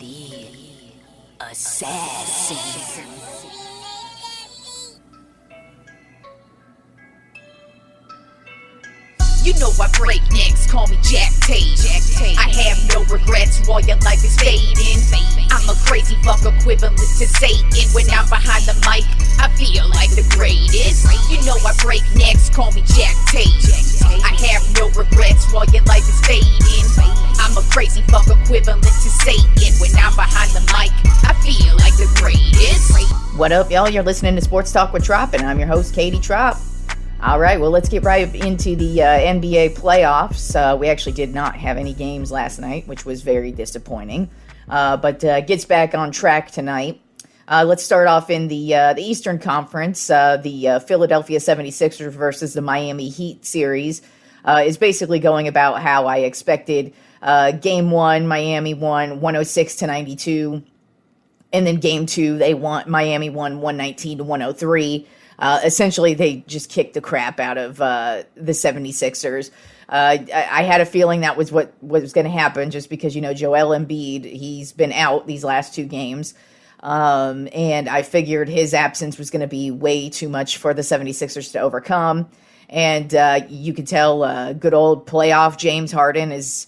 The assassin. You know I break necks, call me Jack Tate. I have no regrets while your life is fading. I'm a crazy fuck equivalent to Satan. When I'm behind the mic, I feel like the greatest. You know I break necks, call me Jack Tate. I have no regrets while your life is fading. I'm a crazy fuck equivalent to Satan. When I'm behind the mic, I feel like the greatest. What up, y'all? You're listening to Sports Talk with Tropp, and I'm your host, Katie Tropp. All right, well, let's get right into the NBA playoffs. We actually did not have any games last night, which was very disappointing, but gets back on track tonight. Let's start off in the Eastern Conference. The Philadelphia 76ers versus the Miami Heat series is basically going about how I expected. Game 1, Miami won 106-92, and then Game 2, Miami won 119-103. Essentially, they just kicked the crap out of the 76ers. I had a feeling that was what was going to happen just because, you know, Joel Embiid, he's been out these last two games. And I figured his absence was going to be way too much for the 76ers to overcome. And you could tell good old playoff James Harden is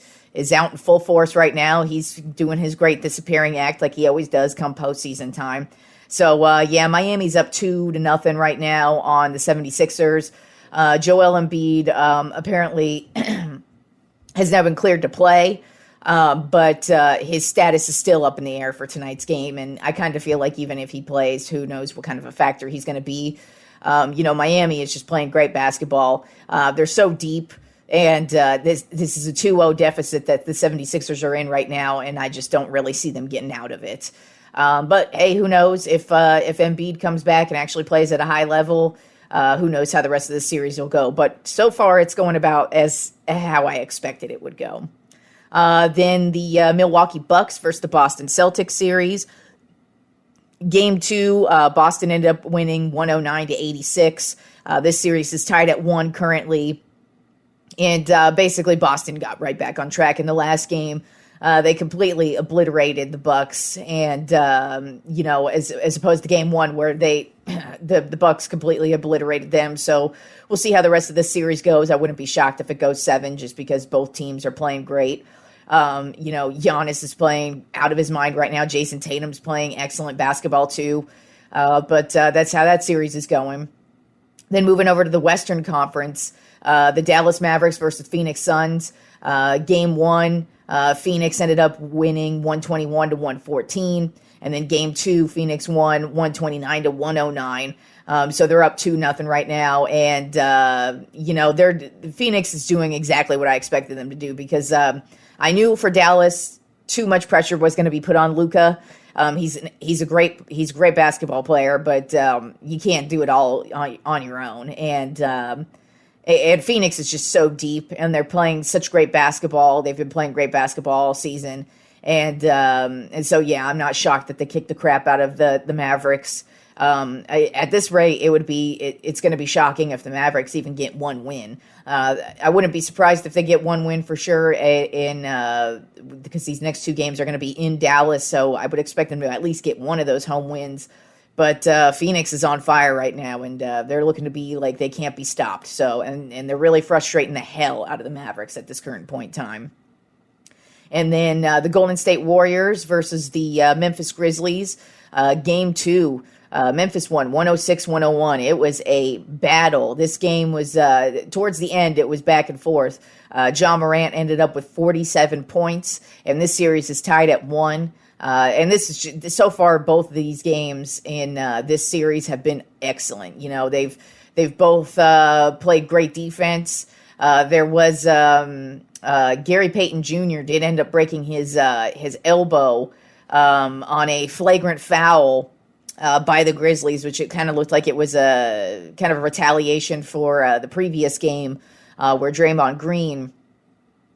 out in full force right now. He's doing his great disappearing act like he always does come postseason time. So, Miami's up 2-0 right now on the 76ers. Joel Embiid apparently has now been cleared to play, but his status is still up in the air for tonight's game. And I kind of feel like even if he plays, who knows what kind of a factor he's going to be. Miami is just playing great basketball. They're so deep. And this is a 2-0 deficit that the 76ers are in right now, and I just don't really see them getting out of it. But hey, who knows if Embiid comes back and actually plays at a high level, who knows how the rest of the series will go. But so far it's going about as how I expected it would go. Then the Milwaukee Bucks versus the Boston Celtics series. Game 2, Boston ended up winning 109-86. This series is tied at 1 currently. And basically Boston got right back on track in the last game. They completely obliterated the Bucks, and as opposed to Game 1 where the Bucks completely obliterated them. So we'll see how the rest of this series goes. I wouldn't be shocked if it goes 7, just because both teams are playing great. Giannis is playing out of his mind right now. Jason Tatum's playing excellent basketball too. But that's how that series is going. Then moving over to the Western Conference, the Dallas Mavericks versus Phoenix Suns. Game 1. Phoenix ended up winning 121-114, and then Game 2, Phoenix won 129-109. So they're up 2-0 right now, and Phoenix is doing exactly what I expected them to do, because I knew for Dallas too much pressure was going to be put on Luka. He's a great basketball player, but you can't do it all on your own, and Phoenix is just so deep, and they're playing such great basketball. They've been playing great basketball all season. And so, I'm not shocked that they kicked the crap out of the Mavericks. At this rate, it's going to be shocking if the Mavericks even get one win. I wouldn't be surprised if they get one win for sure because these next two games are going to be in Dallas. So I would expect them to at least get one of those home wins. But Phoenix is on fire right now, and they're looking to be like they can't be stopped. So, and they're really frustrating the hell out of the Mavericks at this current point in time. And then the Golden State Warriors versus the Memphis Grizzlies. Game 2, Memphis won 106-101. It was a battle. This game was, towards the end, it was back and forth. Ja Morant ended up with 47 points, and this series is tied at 1. And this is so far, both of these games in this series have been excellent. You know, they've both played great defense. There was Gary Payton Jr. did end up breaking his elbow on a flagrant foul by the Grizzlies, which it kind of looked like it was a kind of a retaliation for the previous game where Draymond Green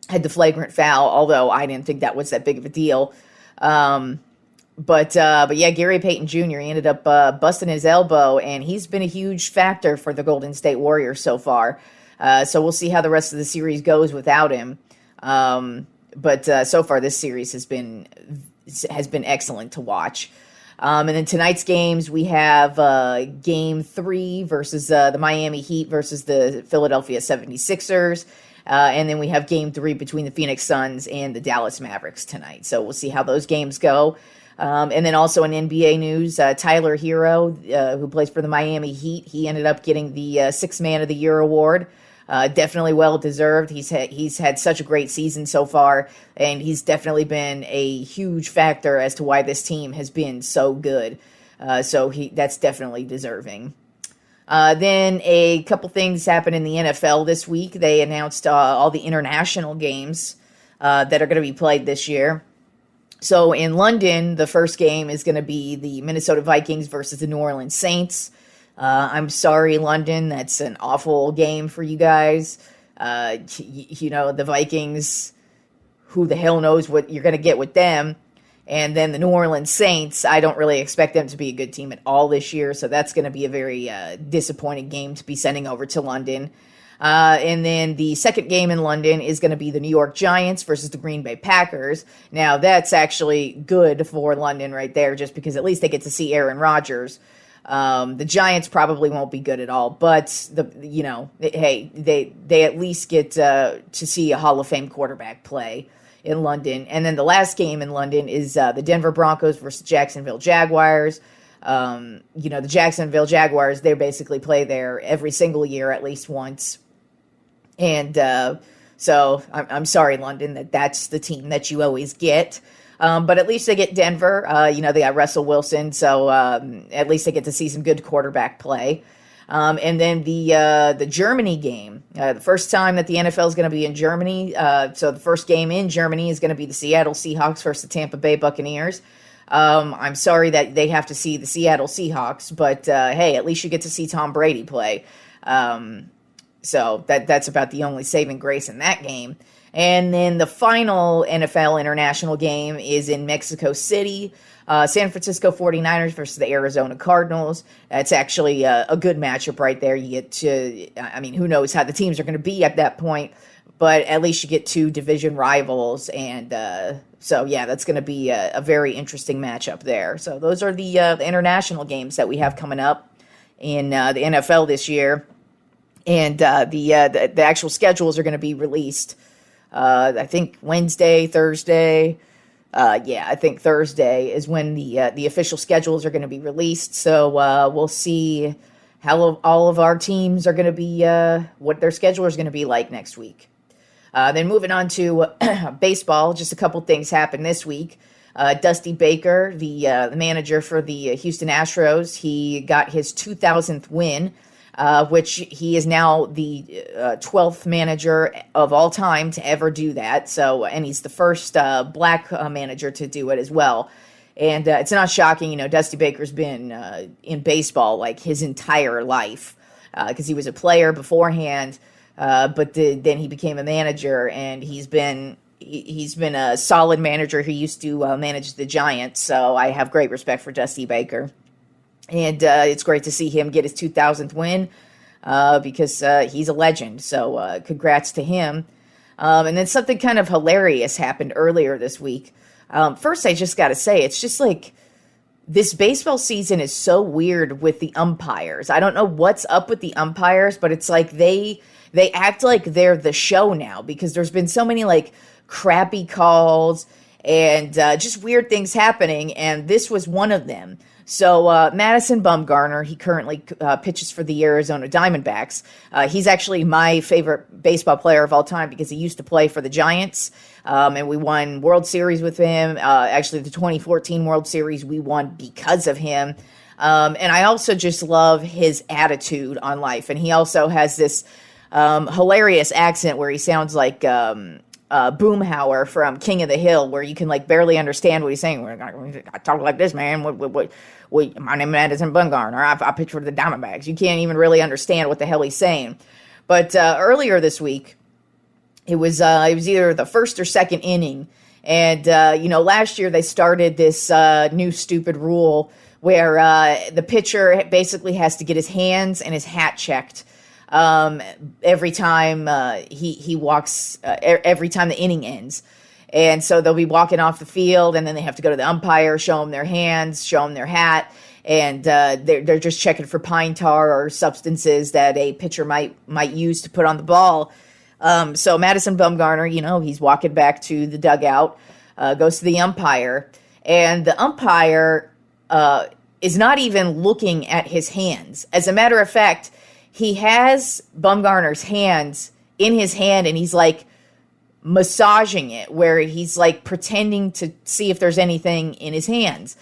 had the flagrant foul. Although I didn't think that was that big of a deal. But Gary Payton Jr. He ended up busting his elbow, and he's been a huge factor for the Golden State Warriors so far. So we'll see how the rest of the series goes without him. But so far this series has been has been excellent to watch. And then tonight's games, we have Game 3 versus the Miami Heat versus the Philadelphia 76ers. And then we have Game 3 between the Phoenix Suns and the Dallas Mavericks tonight. So we'll see how those games go. And then also in NBA news, Tyler Hero, who plays for the Miami Heat, he ended up getting the Sixth Man of the Year award. Definitely well-deserved. He's had such a great season so far, and he's definitely been a huge factor as to why this team has been so good. So that's definitely deserving. Then a couple things happened in the NFL this week. They announced all the international games that are going to be played this year. So in London, the first game is going to be the Minnesota Vikings versus the New Orleans Saints. I'm sorry, London. That's an awful game for you guys. The Vikings, who the hell knows what you're going to get with them. And then the New Orleans Saints, I don't really expect them to be a good team at all this year. So that's going to be a very disappointing game to be sending over to London. And then the second game in London is going to be the New York Giants versus the Green Bay Packers. Now, that's actually good for London right there, just because at least they get to see Aaron Rodgers. The Giants probably won't be good at all, but they at least get to see a Hall of Fame quarterback play in London. And then the last game in London is the Denver Broncos versus Jacksonville Jaguars. The Jacksonville Jaguars, they basically play there every single year at least once. And so I'm sorry, London, that's the team that you always get. But at least they get Denver. They got Russell Wilson, so at least they get to see some good quarterback play. And then the Germany game, the first time that the NFL is going to be in Germany. So the first game in Germany is going to be the Seattle Seahawks versus the Tampa Bay Buccaneers. I'm sorry that they have to see the Seattle Seahawks, but hey, at least you get to see Tom Brady play. So that's about the only saving grace in that game. And then the final NFL international game is in Mexico City. San Francisco 49ers versus the Arizona Cardinals. That's actually a good matchup right there. You get to, who knows how the teams are going to be at that point, but at least you get two division rivals. And that's going to be a very interesting matchup there. So those are the international games that we have coming up in the NFL this year. And the actual schedules are going to be released I think Wednesday, Thursday. I think Thursday is when the official schedules are going to be released. So we'll see how all of our teams are going to be, what their schedule is going to be like next week. Then moving on to baseball, just a couple things happened this week. Dusty Baker, the manager for the Houston Astros, he got his 2000th win. Which he is now the 12th manager of all time to ever do that. So, and he's the first black manager to do it as well. And it's not shocking, Dusty Baker's been in baseball like his entire life because he was a player beforehand, but then he became a manager, and he's been a solid manager. He used to manage the Giants, so I have great respect for Dusty Baker. And it's great to see him get his 2000th win because he's a legend. So congrats to him. And then something kind of hilarious happened earlier this week. First, I just got to say, it's just like this baseball season is so weird with the umpires. I don't know what's up with the umpires, but it's like they act like they're the show now because there's been so many like crappy calls and just weird things happening. And this was one of them. So Madison Bumgarner, he currently pitches for the Arizona Diamondbacks. He's actually my favorite baseball player of all time because he used to play for the Giants, and we won World Series with him. Actually, the 2014 World Series we won because of him. And I also just love his attitude on life. And he also has this hilarious accent where he sounds like Boomhauer from King of the Hill, where you can like barely understand what he's saying. I talk like this, man. My name is Madison Bumgarner. I pitch for the Diamondbacks. You can't even really understand what the hell he's saying. But earlier this week, it was either the first or second inning, and last year they started this new stupid rule where the pitcher basically has to get his hands and his hat checked every time he walks, every time the inning ends. And so they'll be walking off the field, and then they have to go to the umpire, show them their hands, show them their hat, and they're just checking for pine tar or substances that a pitcher might use to put on the ball. So Madison Bumgarner, he's walking back to the dugout, goes to the umpire, and the umpire is not even looking at his hands. As a matter of fact, he has Bumgarner's hands in his hand, and he's like massaging it, where he's like pretending to see if there's anything in his hands.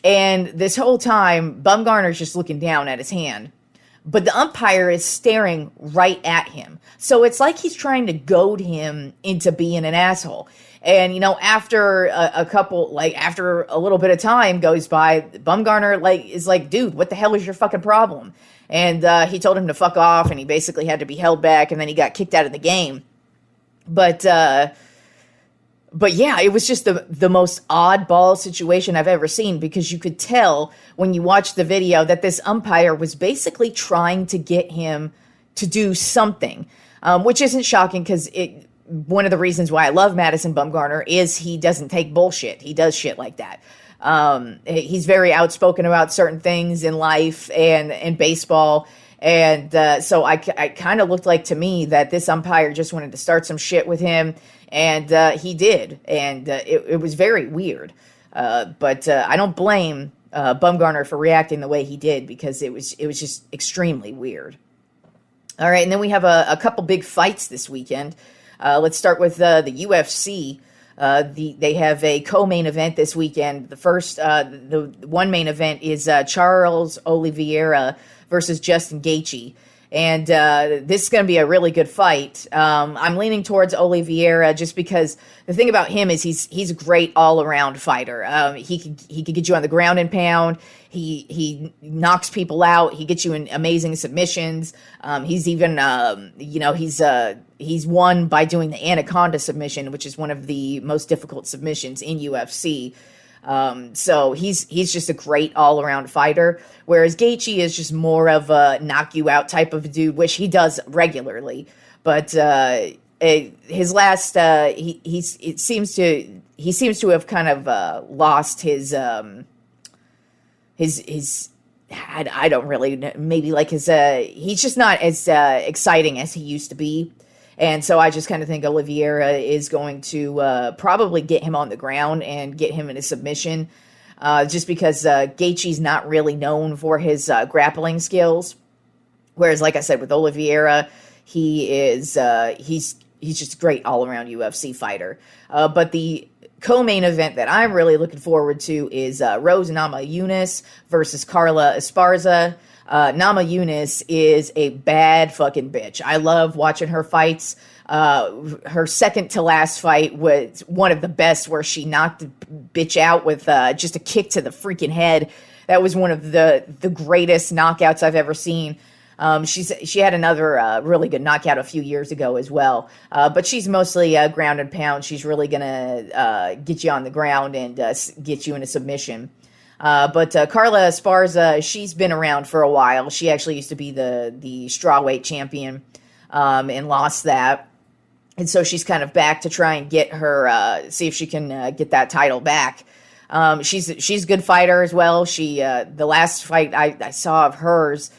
And this whole time, Bumgarner's just looking down at his hand, but the umpire is staring right at him. So it's like he's trying to goad him into being an asshole. And, after after a little bit of time goes by, Bumgarner is like, dude, what the hell is your fucking problem? And he told him to fuck off, and he basically had to be held back, and then he got kicked out of the game. But yeah, it was just the most oddball situation I've ever seen, because you could tell when you watch the video that this umpire was basically trying to get him to do something, which isn't shocking, because one of the reasons why I love Madison Bumgarner is he doesn't take bullshit. He does shit like that. He's very outspoken about certain things in life and baseball. And so I kind of looked like to me that this umpire just wanted to start some shit with him. And he did. And it was very weird. But I don't blame Bumgarner for reacting the way he did, because it was just extremely weird. All right. And then we have a couple big fights this weekend. Let's start with the UFC. They have a co-main event this weekend. The first, the one main event is Charles Oliveira versus Justin Gaichy. And this is going to be a really good fight. I'm leaning towards Oliveira just because the thing about him is he's a great all-around fighter. He could get you on the ground and pound. He knocks people out. He gets you in amazing submissions. He's even he's won by doing the Anaconda submission, which is one of the most difficult submissions in UFC. So he's just a great all-around fighter, whereas Gaichy is just more of a knock you out type of dude, which he does regularly. But his last he seems to have kind of lost his I don't really know, maybe like his he's just not as exciting as he used to be. And so I just kind of think Oliveira is going to probably get him on the ground and get him in a submission, just because Gaethje's not really known for his grappling skills. Whereas, like I said, with Oliveira, he's just a great all-around UFC fighter. But the co-main event that I'm really looking forward to is Rose Namajunas versus Carla Esparza. Namajunas is a bad fucking bitch. I love watching her fights. Her second to last fight was one of the best, where she knocked the bitch out with just a kick to the freaking head. That was one of the greatest knockouts I've ever seen. She had another really good knockout a few years ago as well. But she's mostly ground and pound. She's really going to get you on the ground and get you in a submission. But Carla Esparza, she's been around for a while. She actually used to be the strawweight champion and lost that. And so she's kind of back to try and get her, see if she can get that title back. She's a good fighter as well. She the last fight I saw of hers,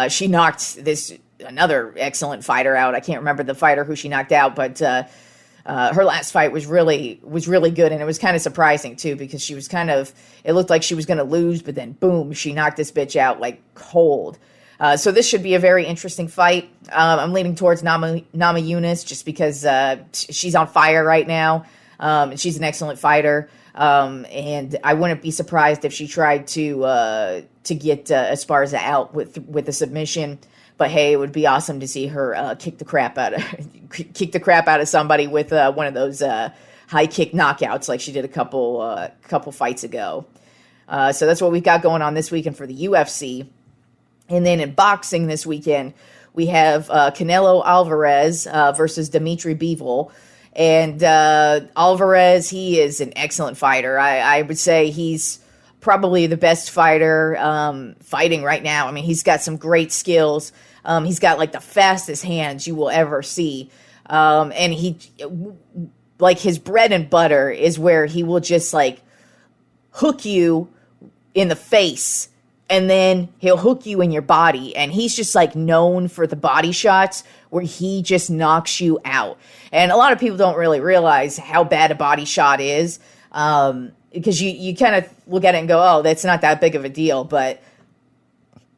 she knocked another excellent fighter out. I can't remember the fighter who she knocked out, but her last fight was really good, and it was kind of surprising too, because she was it looked like she was going to lose, but then boom, she knocked this bitch out like cold. So this should be a very interesting fight. I'm leaning towards Namajunas just because she's on fire right now, and she's an excellent fighter. And I wouldn't be surprised if she tried to get Esparza out with a submission. But hey, it would be awesome to see her kick the crap out of somebody with one of those high kick knockouts like she did a couple fights ago. So that's what we've got going on this weekend for the UFC. And then in boxing this weekend, we have Canelo Alvarez versus Dimitri Bivol. And Alvarez, he is an excellent fighter. I would say he's probably the best fighter fighting right now. I mean, he's got some great skills. He's got like the fastest hands you will ever see. And he, like his bread and butter is where he will just like hook you in the face, and then he'll hook you in your body. And he's just like known for the body shots where he just knocks you out. And a lot of people don't really realize how bad a body shot is, because you kind of look at it and go, oh, that's not that big of a deal. But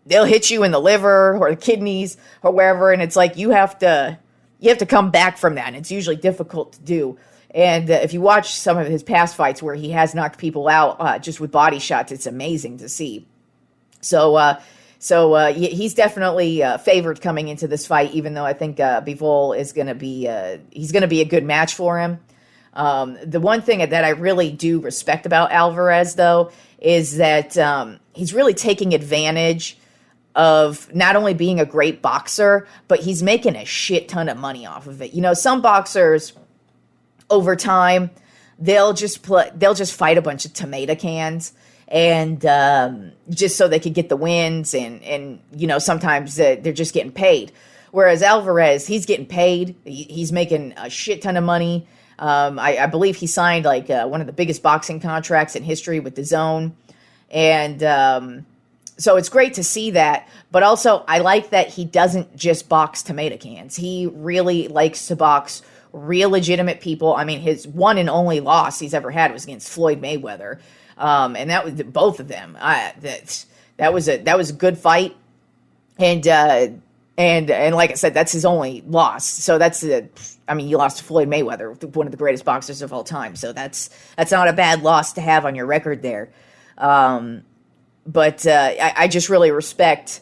they'll hit you in the liver or the kidneys or wherever, and it's like you have to come back from that, and it's usually difficult to do. And if you watch some of his past fights where he has knocked people out just with body shots, it's amazing to see. So he's definitely favored coming into this fight, even though I think Bivol is going to be he's going to be a good match for him. The one thing that I really do respect about Alvarez, though, is that he's really taking advantage of not only being a great boxer, but he's making a shit ton of money off of it. You know, some boxers over time, they'll just fight a bunch of tomato cans, and just so they could get the wins, and you know, sometimes they're just getting paid. Whereas Alvarez, he's getting paid. He's making a shit ton of money. I believe he signed like one of the biggest boxing contracts in history with DAZN. And so it's great to see that. But also, I like that he doesn't just box tomato cans. He really likes to box real legitimate people. I mean, his one and only loss he's ever had was against Floyd Mayweather. And that was both of them. That was a good fight. And like I said, that's his only loss. So you lost to Floyd Mayweather, one of the greatest boxers of all time. So that's not a bad loss to have on your record there. But I just really respect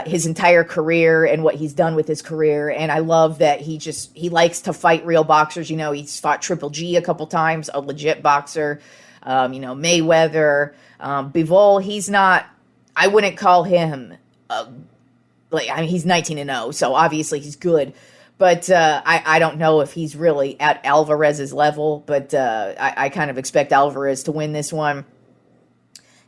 his entire career and what he's done with his career. And I love that he likes to fight real boxers. You know, he's fought Triple G a couple times, a legit boxer. Mayweather, Bivol, I wouldn't call him he's 19-0, so obviously he's good. But I don't know if he's really at Alvarez's level, but I kind of expect Alvarez to win this one.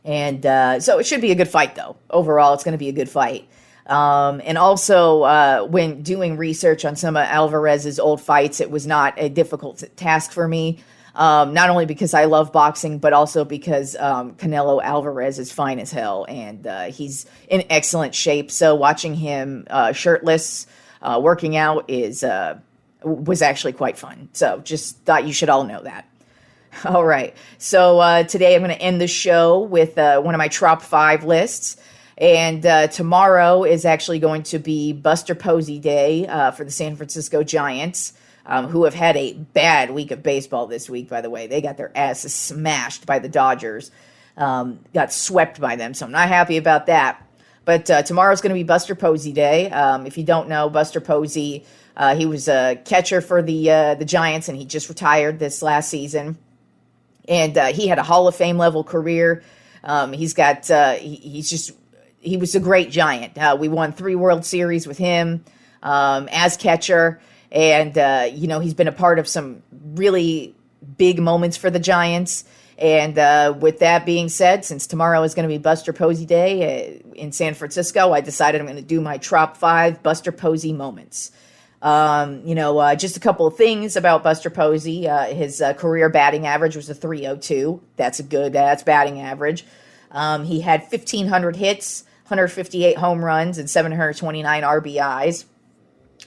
And so it should be a good fight, though. Overall, it's going to be a good fight. And also, when doing research on some of Alvarez's old fights, it was not a difficult task for me. Not only because I love boxing, but also because Canelo Alvarez is fine as hell, and he's in excellent shape. So watching him shirtless working out was actually quite fun. So just thought you should all know that. All right. So today I'm going to end the show with one of my Tropp 5 lists. And tomorrow is actually going to be Buster Posey Day for the San Francisco Giants, who have had a bad week of baseball this week, by the way. They got their asses smashed by the Dodgers, got swept by them, so I'm not happy about that. But tomorrow's going to be Buster Posey Day. If you don't know, Buster Posey, he was a catcher for the Giants, and he just retired this last season. And he had a Hall of Fame level career. He was a great Giant. We won 3 World Series with him as catcher. And, he's been a part of some really big moments for the Giants. And with that being said, since tomorrow is going to be Buster Posey Day in San Francisco, I decided I'm going to do my Tropp 5 Buster Posey moments. Just a couple of things about Buster Posey. His career batting average was a .302. That's batting average. He had 1,500 hits, 158 home runs, and 729 RBIs.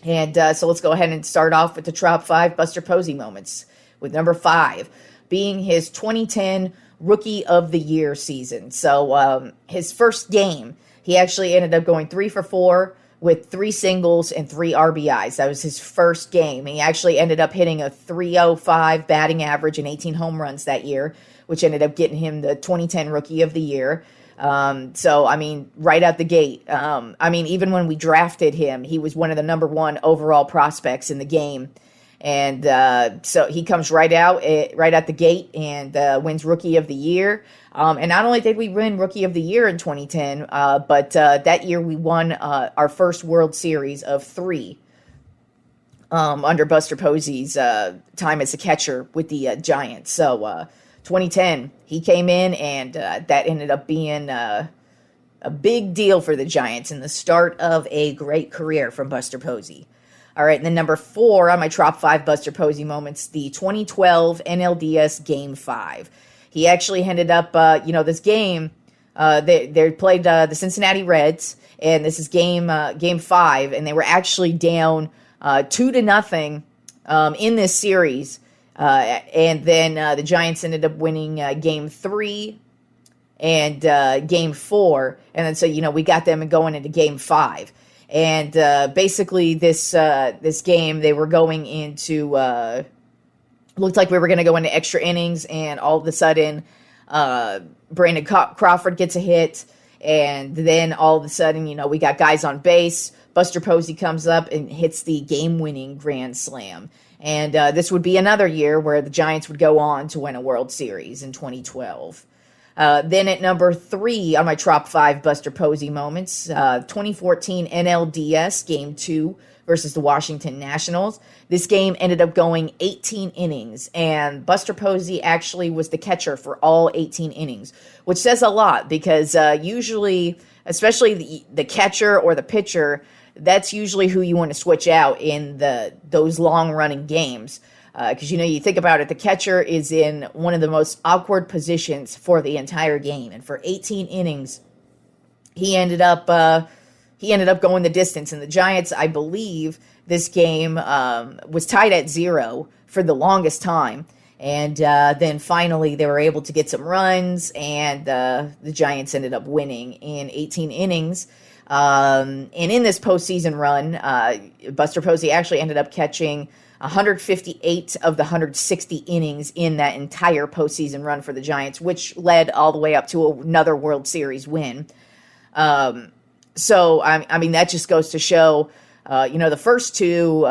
And so let's go ahead and start off with the Tropp 5 Buster Posey moments, with number 5 being his 2010 Rookie of the Year season. So his first game, he actually ended up going 3 for 4 with 3 singles and 3 RBIs. That was his first game. He actually ended up hitting a .305 batting average and 18 home runs that year, which ended up getting him the 2010 Rookie of the Year. Right out the gate. Even when we drafted him, he was one of the number 1 overall prospects in the game. And so he comes right out the gate and wins Rookie of the Year. And not only did we win Rookie of the Year in 2010, but that year we won our first World Series of 3 under Buster Posey's time as a catcher with the Giants. So 2010, he came in, and that ended up being a big deal for the Giants and the start of a great career from Buster Posey. All right, and then number 4 on my Tropp 5 Buster Posey Moments, the 2012 NLDS Game 5. He actually ended up, this game, they played the Cincinnati Reds, and this is game 5, and they were actually down 2-0 in this series. And then the Giants ended up winning Game 3 and Game 4. And then so, we got them going into Game 5. And basically this game, they were going into, looked like we were going to go into extra innings. And all of a sudden, Brandon Crawford gets a hit. And then all of a sudden, we got guys on base. Buster Posey comes up and hits the game-winning grand slam. And this would be another year where the Giants would go on to win a World Series in 2012. Then at number 3 on my Tropp 5 Buster Posey Moments, 2014 NLDS Game 2 versus the Washington Nationals. This game ended up going 18 innings, and Buster Posey actually was the catcher for all 18 innings, which says a lot because usually, especially the catcher or the pitcher, that's usually who you want to switch out in those long-running games. Because, you think about it, the catcher is in one of the most awkward positions for the entire game. And for 18 innings, he ended up going the distance. And the Giants, I believe, this game was tied at 0 for the longest time. And then finally, they were able to get some runs, and the Giants ended up winning in 18 innings. And in this postseason run, Buster Posey actually ended up catching 158 of the 160 innings in that entire postseason run for the Giants, which led all the way up to another World Series win. So, that just goes to show, the first 2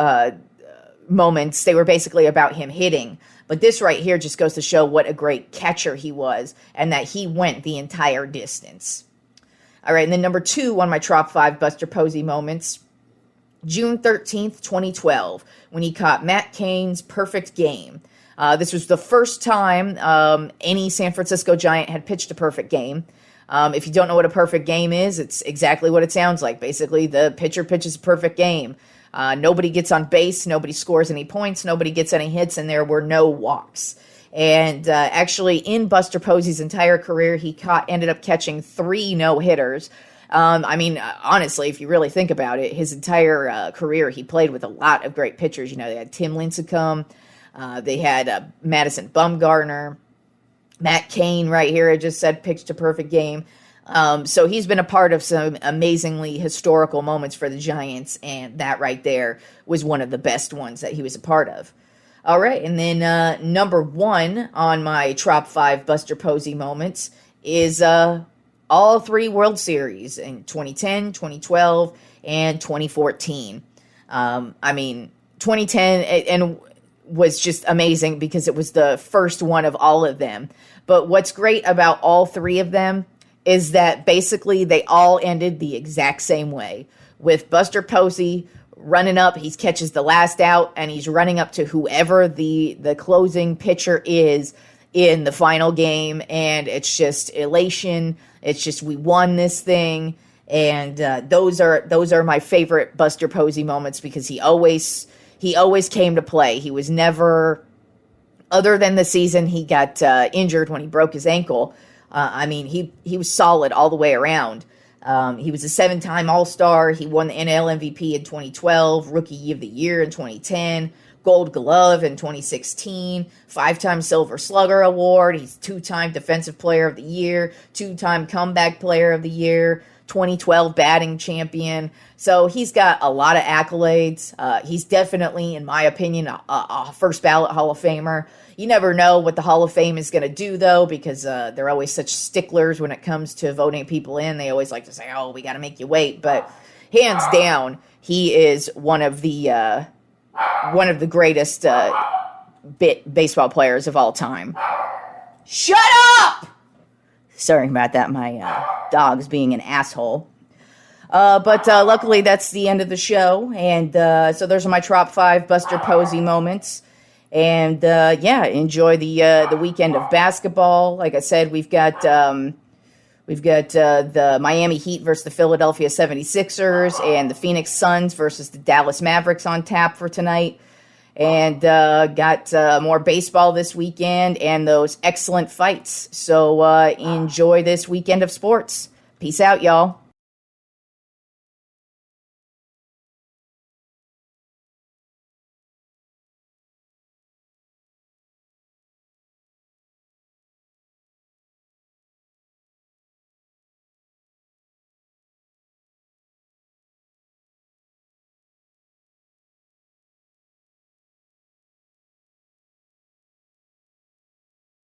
moments, they were basically about him hitting. But this right here just goes to show what a great catcher he was and that he went the entire distance. All right, and then number 2 on my Tropp 5 Buster Posey Moments, June 13th, 2012, when he caught Matt Cain's perfect game. This was the first time any San Francisco Giant had pitched a perfect game. If you don't know what a perfect game is, it's exactly what it sounds like. Basically, the pitcher pitches a perfect game. Nobody gets on base, nobody scores any points, nobody gets any hits, and there were no walks. And actually, in Buster Posey's entire career, he ended up catching 3 no-hitters. Honestly, if you really think about it, his entire career, he played with a lot of great pitchers. They had Tim Lincecum, they had Madison Bumgarner, Matt Cain right here, I just said, pitched a perfect game. So he's been a part of some amazingly historical moments for the Giants, and that right there was one of the best ones that he was a part of. All right, and then number 1 on my Tropp 5 Buster Posey Moments is all 3 World Series in 2010, 2012, and 2014. 2010 and was just amazing because it was the first one of all of them. But what's great about all 3 of them is that basically they all ended the exact same way, with Buster Posey running up, he catches the last out, and he's running up to whoever the closing pitcher is in the final game, and it's just elation. It's just, we won this thing, and those are my favorite Buster Posey moments because he always came to play. He was never, other than the season he got injured when he broke his ankle. He was solid all the way around. He was a 7-time All-Star. He won the NL MVP in 2012, Rookie of the Year in 2010, Gold Glove in 2016, 5-time Silver Slugger Award. He's 2-time Defensive Player of the Year, 2-time Comeback Player of the Year, 2012 Batting Champion. So he's got a lot of accolades. He's definitely, in my opinion, a first ballot Hall of Famer. You never know what the Hall of Fame is going to do, though, because they're always such sticklers when it comes to voting people in. They always like to say, oh, we got to make you wait. But hands down, he is one of the greatest baseball players of all time. Shut up! Sorry about that. My dog's being an asshole. But luckily, that's the end of the show. And so those are my Tropp 5 Buster Posey moments. And, enjoy the weekend of basketball. Like I said, we've got We've got the Miami Heat versus the Philadelphia 76ers and the Phoenix Suns versus the Dallas Mavericks on tap for tonight. And got more baseball this weekend and those excellent fights. So enjoy this weekend of sports. Peace out, y'all.